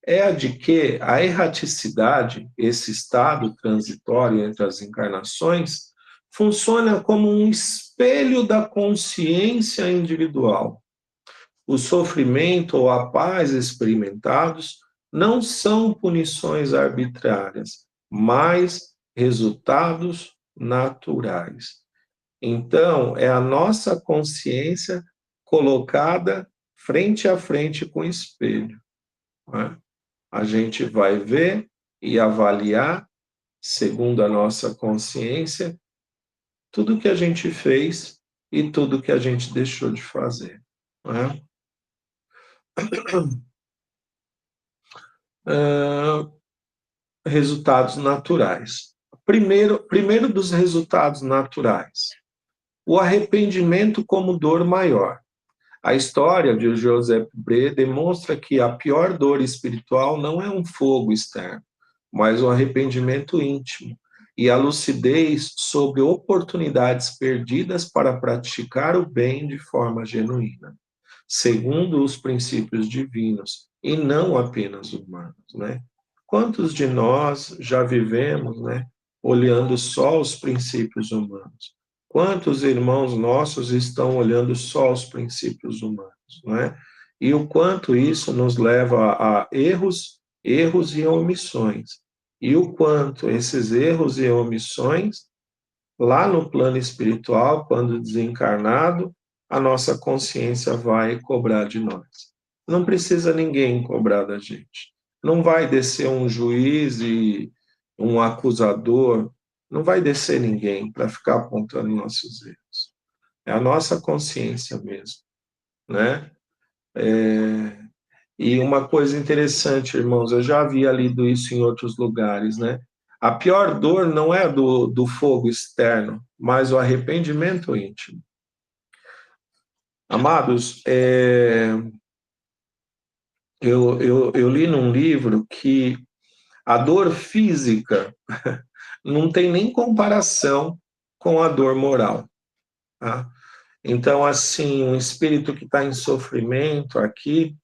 [SPEAKER 2] É a de que a erraticidade, esse estado transitório entre as encarnações, funciona como um espelho da consciência individual. O sofrimento ou a paz experimentados não são punições arbitrárias, mas resultados naturais. Então, é a nossa consciência colocada frente a frente com o espelho. Né? A gente vai ver e avaliar, segundo a nossa consciência, tudo que a gente fez e tudo que a gente deixou de fazer. Né? Resultados naturais. Primeiro dos resultados naturais. O arrependimento como dor maior. A história de Joseph Bré demonstra que a pior dor espiritual não é um fogo externo, mas um arrependimento íntimo e a lucidez sobre oportunidades perdidas para praticar o bem de forma genuína, segundo os princípios divinos e não apenas humanos, né? Quantos de nós já vivemos, né, olhando só os princípios humanos? Quantos irmãos nossos estão olhando só os princípios humanos, não é? E o quanto isso nos leva a erros e omissões. E o quanto esses erros e omissões, lá no plano espiritual, quando desencarnado, a nossa consciência vai cobrar de nós. Não precisa ninguém cobrar da gente. Não vai descer um juiz e um acusador, não vai descer ninguém para ficar apontando nossos erros. É a nossa consciência mesmo, né? E uma coisa interessante, irmãos, eu já havia lido isso em outros lugares, né? A pior dor não é do fogo externo, mas o arrependimento íntimo. Amados, eu li num livro que a dor física não tem nem comparação com a dor moral. Tá? Então, assim, um espírito que está em sofrimento aqui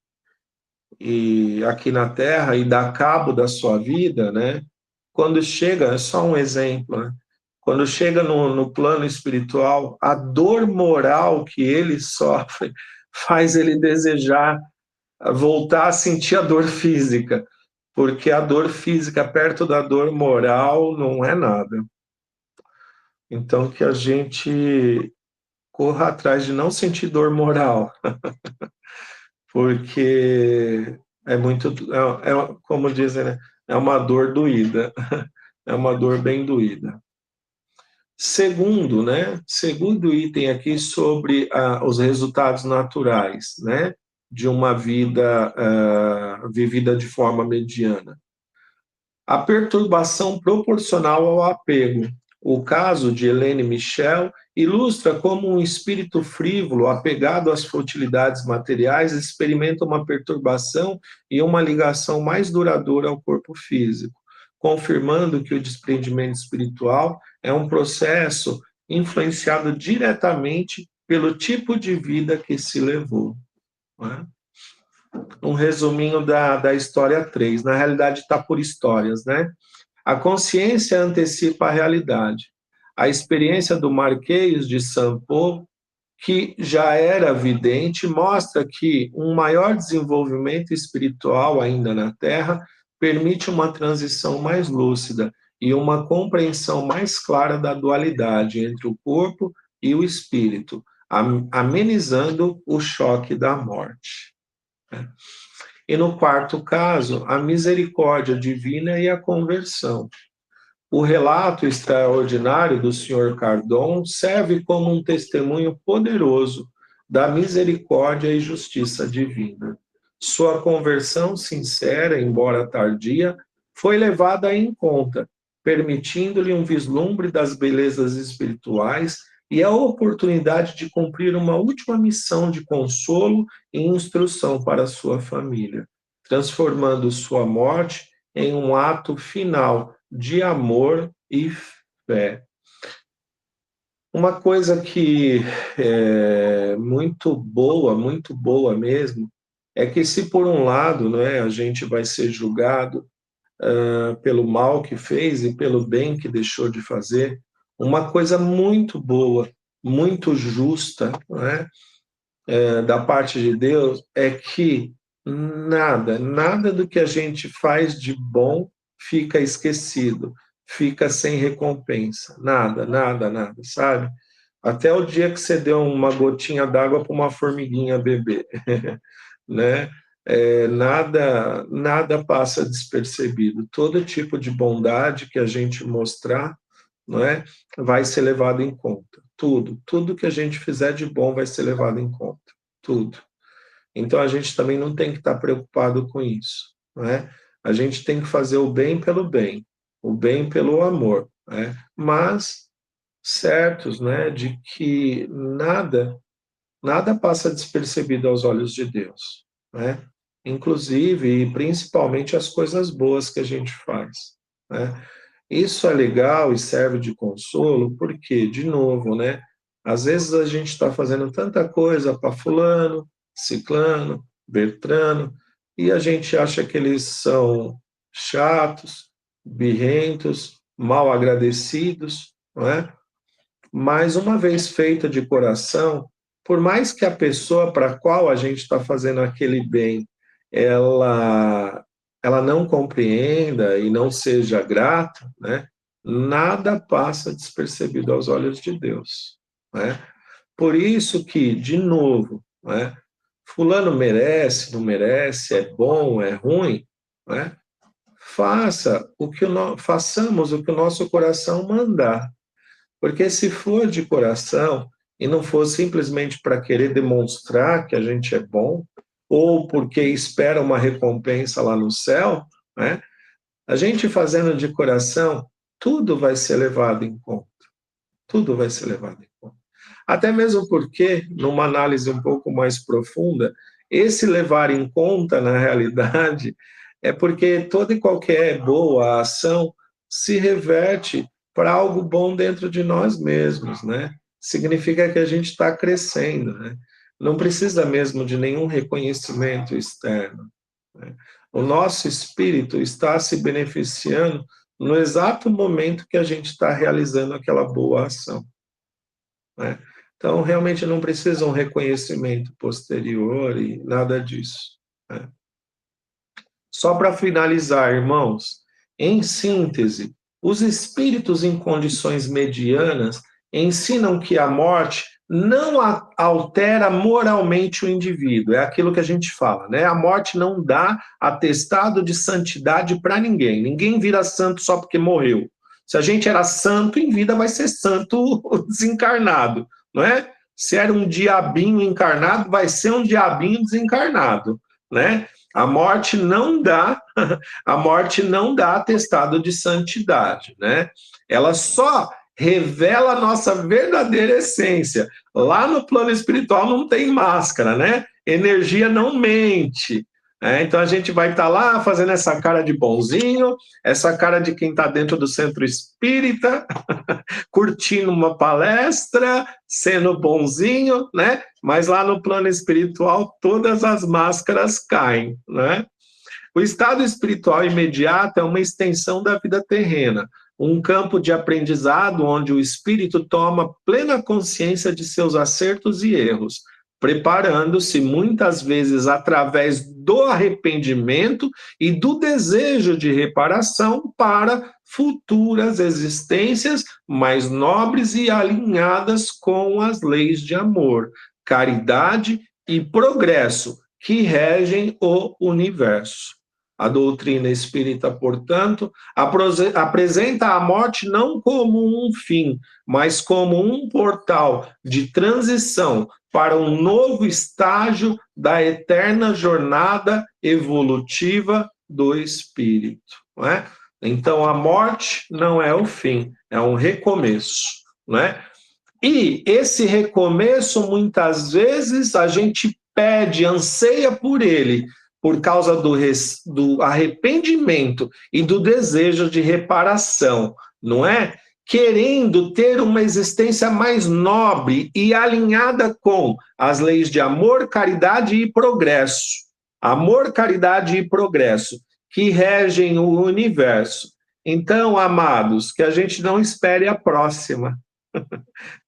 [SPEAKER 2] na Terra e dá cabo da sua vida, né? Quando chega, é só um exemplo, né? Quando chega no plano espiritual, a dor moral que ele sofre faz ele desejar voltar a sentir a dor física, porque a dor física perto da dor moral não é nada. Então, que a gente corra atrás de não sentir dor moral, porque é muito, como dizem, né? É uma dor doída, é uma dor bem doída. Segundo, né? Segundo item aqui sobre os resultados naturais, né? De uma vida vivida de forma mediana. A perturbação proporcional ao apego. O caso de Helene Michel ilustra como um espírito frívolo, apegado às futilidades materiais, experimenta uma perturbação e uma ligação mais duradoura ao corpo físico, confirmando que o desprendimento espiritual é um processo influenciado diretamente pelo tipo de vida que se levou. Não é? Um resuminho da história 3. Na realidade, está por histórias, né? A consciência antecipa a realidade. A experiência do Marquês de Saint-Paul, que já era vidente, mostra que um maior desenvolvimento espiritual ainda na Terra permite uma transição mais lúcida e uma compreensão mais clara da dualidade entre o corpo e o espírito, amenizando o choque da morte. E no quarto caso, a misericórdia divina e a conversão. O relato extraordinário do Sr. Cardon serve como um testemunho poderoso da misericórdia e justiça divina. Sua conversão sincera, embora tardia, foi levada em conta, permitindo-lhe um vislumbre das belezas espirituais e a oportunidade de cumprir uma última missão de consolo e instrução para sua família, transformando sua morte em um ato final de amor e fé. Uma coisa que é muito boa mesmo, é que se por um lado, né, a gente vai ser julgado pelo mal que fez e pelo bem que deixou de fazer, uma coisa muito boa, muito justa, né, da parte de Deus, é que nada do que a gente faz de bom fica esquecido, fica sem recompensa, nada, sabe? Até o dia que você deu uma gotinha d'água para uma formiguinha beber, né? Nada passa despercebido. Todo tipo de bondade que a gente mostrar, não é, vai ser levado em conta. Tudo que a gente fizer de bom vai ser levado em conta. Tudo. Então a gente também não tem que estar preocupado com isso, não é? A gente tem que fazer o bem pelo amor, né? Mas certos, né, de que nada passa despercebido aos olhos de Deus, né? Inclusive e principalmente as coisas boas que a gente faz, né? Isso é legal e serve de consolo, porque, de novo, né? Às vezes a gente está fazendo tanta coisa para fulano, ciclano, Beltrano, e a gente acha que eles são chatos, birrentos, mal agradecidos, não é? Mas uma vez feita de coração, por mais que a pessoa para a qual a gente está fazendo aquele bem, ela não compreenda e não seja grata, né? Nada passa despercebido aos olhos de Deus, né? Por isso que, de novo, né? Fulano merece, não merece, é bom, é ruim, né? Façamos o que o nosso coração mandar. Porque se for de coração e não for simplesmente para querer demonstrar que a gente é bom, ou porque espera uma recompensa lá no céu, né? A gente fazendo de coração, tudo vai ser levado em conta. Tudo vai ser levado em conta. Até mesmo porque, numa análise um pouco mais profunda, esse levar em conta, na realidade, é porque toda e qualquer boa ação se reverte para algo bom dentro de nós mesmos, né? Significa que a gente está crescendo, né? Não precisa mesmo de nenhum reconhecimento externo, né? O nosso espírito está se beneficiando no exato momento que a gente está realizando aquela boa ação, né? Então, realmente não precisa um reconhecimento posterior e nada disso, né? Só para finalizar, irmãos, em síntese, Os espíritos em condições medianas ensinam que a morte não altera moralmente o indivíduo. É aquilo que a gente fala, né? A morte não dá atestado de santidade para ninguém. Ninguém vira santo só porque morreu. Se a gente era santo em vida, vai ser santo desencarnado, não é? Se era um diabinho encarnado, vai ser um diabinho desencarnado, né? A morte não dá atestado de santidade, né? Ela só revela a nossa verdadeira essência. Lá no plano espiritual não tem máscara, né? Energia não mente. Então a gente vai estar lá fazendo essa cara de bonzinho, essa cara de quem está dentro do centro espírita, curtindo uma palestra, sendo bonzinho, né? Mas lá no plano espiritual todas as máscaras caem, né? O estado espiritual imediato é uma extensão da vida terrena, um campo de aprendizado onde o espírito toma plena consciência de seus acertos e erros, preparando-se muitas vezes através do arrependimento e do desejo de reparação para futuras existências mais nobres e alinhadas com as leis de amor, caridade e progresso que regem o universo. A doutrina espírita, portanto, apresenta a morte não como um fim, mas como um portal de transição para um novo estágio da eterna jornada evolutiva do espírito, não é? Então, a morte não é o fim, é um recomeço, não é? E esse recomeço, muitas vezes, a gente pede, anseia por ele, por causa do arrependimento e do desejo de reparação, não é? Querendo ter uma existência mais nobre e alinhada com as leis de amor, caridade e progresso. Amor, caridade e progresso, que regem o universo. Então, amados, que a gente não espere a próxima,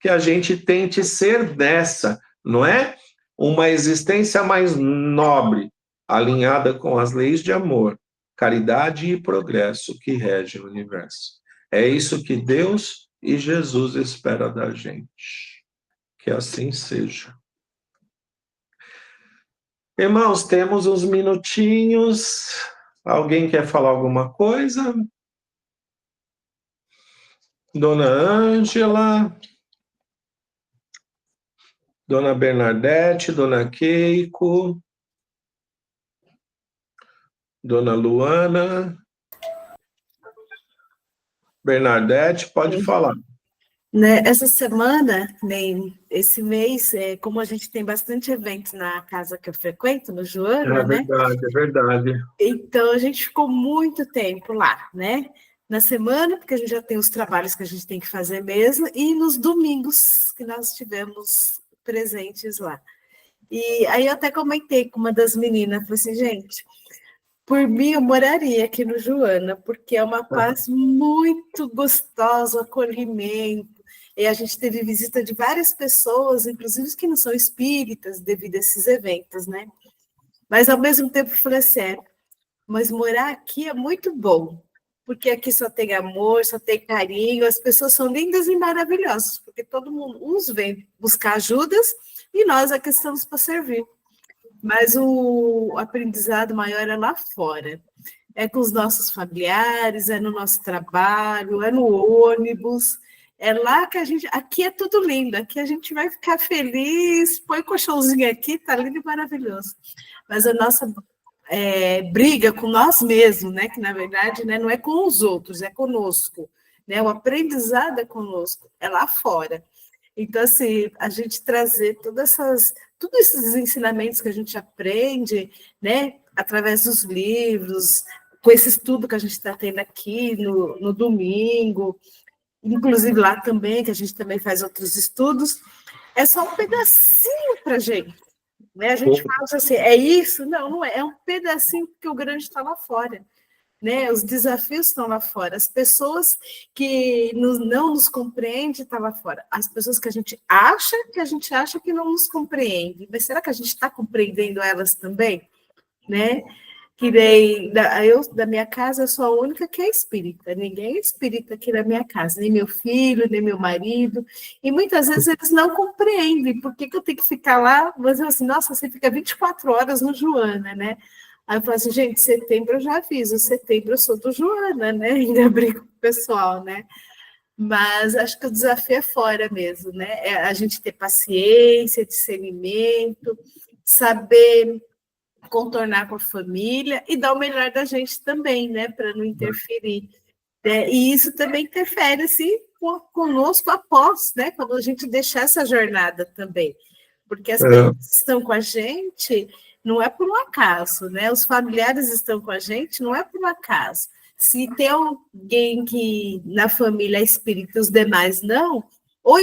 [SPEAKER 2] que a gente tente ser dessa, não é? Uma existência mais nobre, alinhada com as leis de amor, caridade e progresso que regem o universo. É isso que Deus e Jesus espera da gente. Que assim seja. Irmãos, temos uns minutinhos. Alguém quer falar alguma coisa? Dona Ângela, Dona Bernadette, Dona Keiko, Dona Luana, Bernadette, pode falar.
[SPEAKER 4] Essa semana, nem esse mês, como a gente tem bastante eventos na casa que eu frequento, no Joana,
[SPEAKER 2] É verdade, é verdade.
[SPEAKER 4] Então a gente ficou muito tempo lá, né? Na semana, porque a gente já tem os trabalhos que a gente tem que fazer mesmo, e nos domingos que nós estivemos presentes lá. E aí eu até comentei com uma das meninas, falei assim, gente, por mim eu moraria aqui no Joana, porque é uma paz muito gostosa, o acolhimento. E a gente teve visita de várias pessoas, inclusive que não são espíritas, devido a esses eventos, né? Mas, ao mesmo tempo, eu falei assim, mas morar aqui é muito bom, porque aqui só tem amor, só tem carinho, as pessoas são lindas e maravilhosas, porque todo mundo, uns vem buscar ajudas e nós aqui estamos para servir. Mas o aprendizado maior é lá fora. É com os nossos familiares, é no nosso trabalho, é no ônibus. É lá que a gente... Aqui é tudo lindo, aqui a gente vai ficar feliz, põe o colchãozinho aqui, tá lindo e maravilhoso. Mas a nossa briga com nós mesmos, né? Que, na verdade, né, não é com os outros, é conosco. Né? O aprendizado é conosco, é lá fora. Então, assim, a gente trazer todos esses ensinamentos que a gente aprende, né? Através dos livros, com esse estudo que a gente está tendo aqui no domingo, inclusive lá também, que a gente também faz outros estudos, é só um pedacinho para a gente. Né? A gente fala assim, é isso? Não, não é. É um pedacinho porque o grande está lá fora. Né? Os desafios estão lá fora. As pessoas que não nos compreendem estão lá fora. As pessoas que a gente acha que não nos compreendem. Mas será que a gente está compreendendo elas também? Né? Que nem eu, da minha casa, eu sou a única que é espírita. Ninguém é espírita aqui na minha casa, nem meu filho, nem meu marido. E muitas vezes eles não compreendem por que eu tenho que ficar lá. Mas assim, nossa, você fica 24 horas no Joana, né? Aí eu falo assim, gente, setembro eu já aviso, setembro eu sou do Joana, né? Ainda brinco com o pessoal, né? Mas acho que o desafio é fora mesmo, né? É a gente ter paciência, discernimento, saber contornar com a família e dar o melhor da gente também, né? Para não interferir. Né? E isso também interfere assim, conosco após, né? Quando a gente deixar essa jornada também. Porque as pessoas que estão com a gente não é por um acaso, né? Os familiares estão com a gente não é por um acaso. Se tem alguém que na família é espírita, os demais não, ou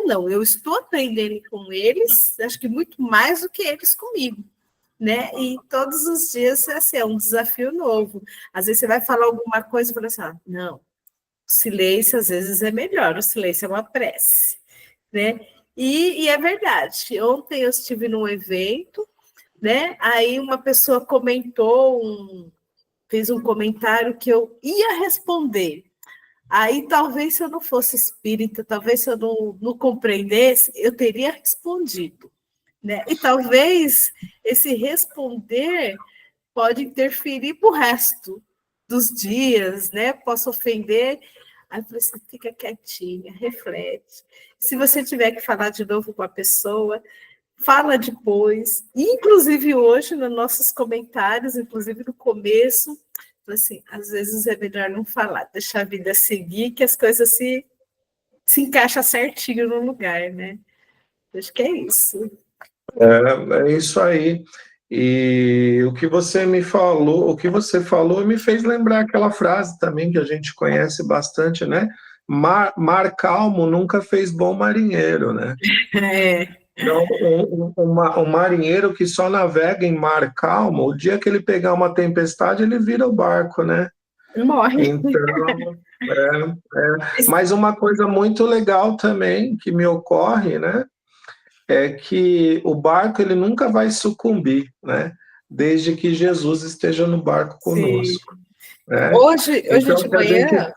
[SPEAKER 4] não, eu estou aprendendo com eles, acho que muito mais do que eles comigo, né? E todos os dias assim, é um desafio novo. Às vezes você vai falar alguma coisa e fala assim, não, o silêncio às vezes é melhor, o silêncio é uma prece, né? E é verdade. Ontem eu estive num evento, né? Aí uma pessoa fez um comentário que eu ia responder. Aí talvez se eu não fosse espírita, talvez se eu não compreendesse, eu teria respondido, né? E talvez esse responder pode interferir para o resto dos dias, né? Posso ofender. Aí eu falei assim, fica quietinha, reflete. Se você tiver que falar de novo com a pessoa, fala depois. Inclusive hoje, nos nossos comentários, inclusive no começo, assim, às vezes é melhor não falar, deixar a vida seguir, que as coisas se encaixam certinho no lugar, né? Acho que é isso.
[SPEAKER 2] É isso aí. E o que você falou me fez lembrar aquela frase também que a gente conhece bastante, né? Mar calmo nunca fez bom marinheiro, né? Então, um marinheiro que só navega em mar calmo, o dia que ele pegar uma tempestade, ele vira o barco, né?
[SPEAKER 4] Morre.
[SPEAKER 2] Então, Mas uma coisa muito legal também que me ocorre, né? É que o barco ele nunca vai sucumbir, né? Desde que Jesus esteja no barco conosco. Né?
[SPEAKER 4] Hoje
[SPEAKER 2] Então,
[SPEAKER 4] de manhã...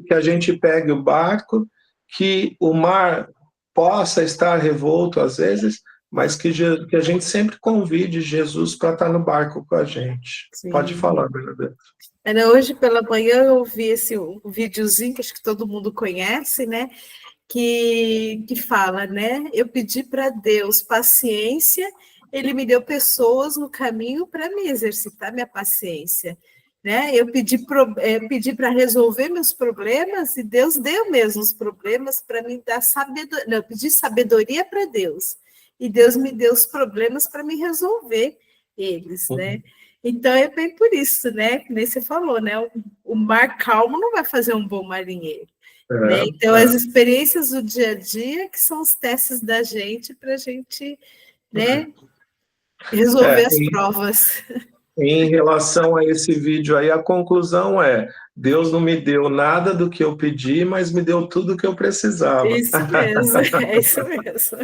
[SPEAKER 2] que a gente pegue o barco, que o mar possa estar revolto às vezes, mas que a gente sempre convide Jesus para estar no barco com a gente. Sim. Pode falar, Bernadette.
[SPEAKER 4] Hoje pela manhã eu vi um videozinho que acho que todo mundo conhece, né? Que fala, né? Eu pedi para Deus paciência, Ele me deu pessoas no caminho para me exercitar minha paciência, né? Eu pedi para resolver meus problemas e Deus deu mesmo os problemas para me dar sabedoria. Não, eu pedi sabedoria para Deus e Deus me deu os problemas para me resolver eles, né? Então é bem por isso, né? Que nem você falou, né? O mar calmo não vai fazer um bom marinheiro. Né? Então, as experiências do dia a dia que são os testes da gente para a gente, né, resolver as provas.
[SPEAKER 2] Em relação a esse vídeo aí, a conclusão é: Deus não me deu nada do que eu pedi, mas me deu tudo o que eu precisava.
[SPEAKER 4] Isso mesmo, é isso mesmo.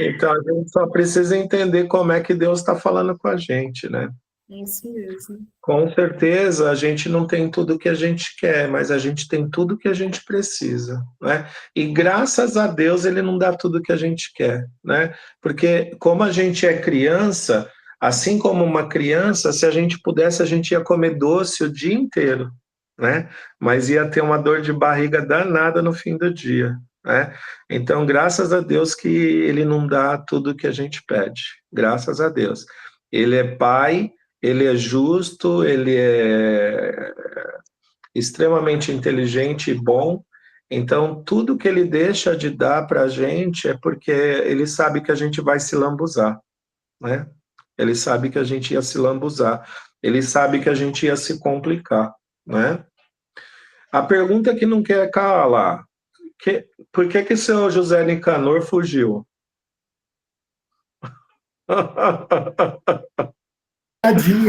[SPEAKER 2] Então, a gente só precisa entender como é que Deus está falando com a gente, né?
[SPEAKER 4] Isso mesmo.
[SPEAKER 2] Com certeza, a gente não tem tudo o que a gente quer, mas a gente tem tudo o que a gente precisa, né? E graças a Deus Ele não dá tudo o que a gente quer, né? Porque como a gente é criança, assim como uma criança, se a gente pudesse, a gente ia comer doce o dia inteiro, né? Mas ia ter uma dor de barriga danada no fim do dia, né? Então, graças a Deus que Ele não dá tudo o que a gente pede, graças a Deus. Ele é Pai, Ele é justo, Ele é extremamente inteligente e bom, então tudo que Ele deixa de dar para a gente é porque Ele sabe que a gente vai se lambuzar, né? Ele sabe que a gente ia se lambuzar, Ele sabe que a gente ia se complicar, né? A pergunta que não quer calar, por que seu José Nicanor fugiu?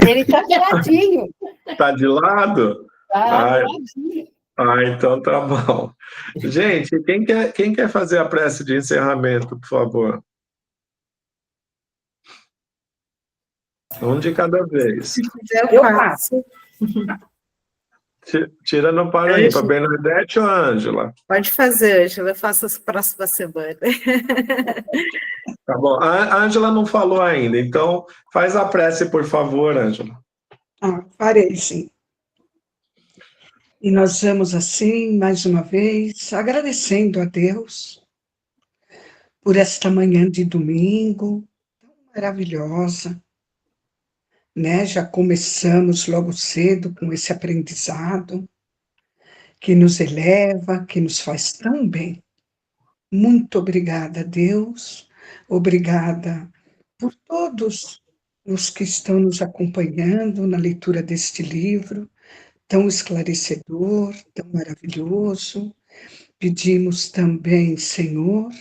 [SPEAKER 3] Ele tá viradinho.
[SPEAKER 2] Tá de lado?
[SPEAKER 3] Tá
[SPEAKER 2] viradinho. Então tá bom. Gente, quem quer fazer a prece de encerramento, por favor? Um de cada vez.
[SPEAKER 4] Se quiser,
[SPEAKER 1] Eu
[SPEAKER 4] faço.
[SPEAKER 2] Tira no para aí, para Bernadette ou Ângela?
[SPEAKER 4] Pode fazer, Ângela, eu faço as próximas semanas.
[SPEAKER 2] Tá bom. A Ângela não falou ainda, então faz a prece, por favor, Ângela.
[SPEAKER 5] Farei, sim. E nós vamos assim, mais uma vez, agradecendo a Deus por esta manhã de domingo, tão maravilhosa, né? Já começamos logo cedo com esse aprendizado que nos eleva, que nos faz tão bem. Muito obrigada, Deus. Obrigada por todos os que estão nos acompanhando na leitura deste livro, tão esclarecedor, tão maravilhoso. Pedimos também, Senhor,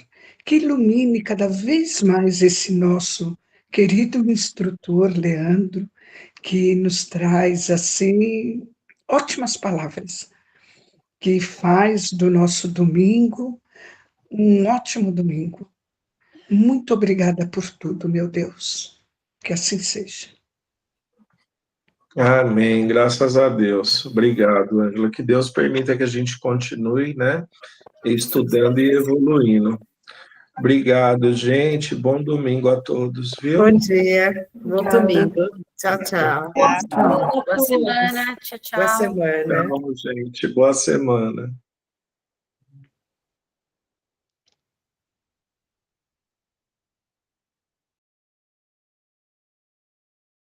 [SPEAKER 5] que ilumine cada vez mais esse nosso querido instrutor, Leandro, que nos traz, assim, ótimas palavras, que faz do nosso domingo um ótimo domingo. Muito obrigada por tudo, meu Deus. Que assim seja.
[SPEAKER 2] Amém, graças a Deus. Obrigado, Ângela. Que Deus permita que a gente continue, né, estudando e evoluindo. Obrigado, gente. Bom domingo a todos, viu?
[SPEAKER 4] Bom dia, bom domingo. Tchau, tchau.
[SPEAKER 6] Boa semana. Tchau, tchau.
[SPEAKER 4] Boa semana.
[SPEAKER 2] Tchau, gente. Boa semana.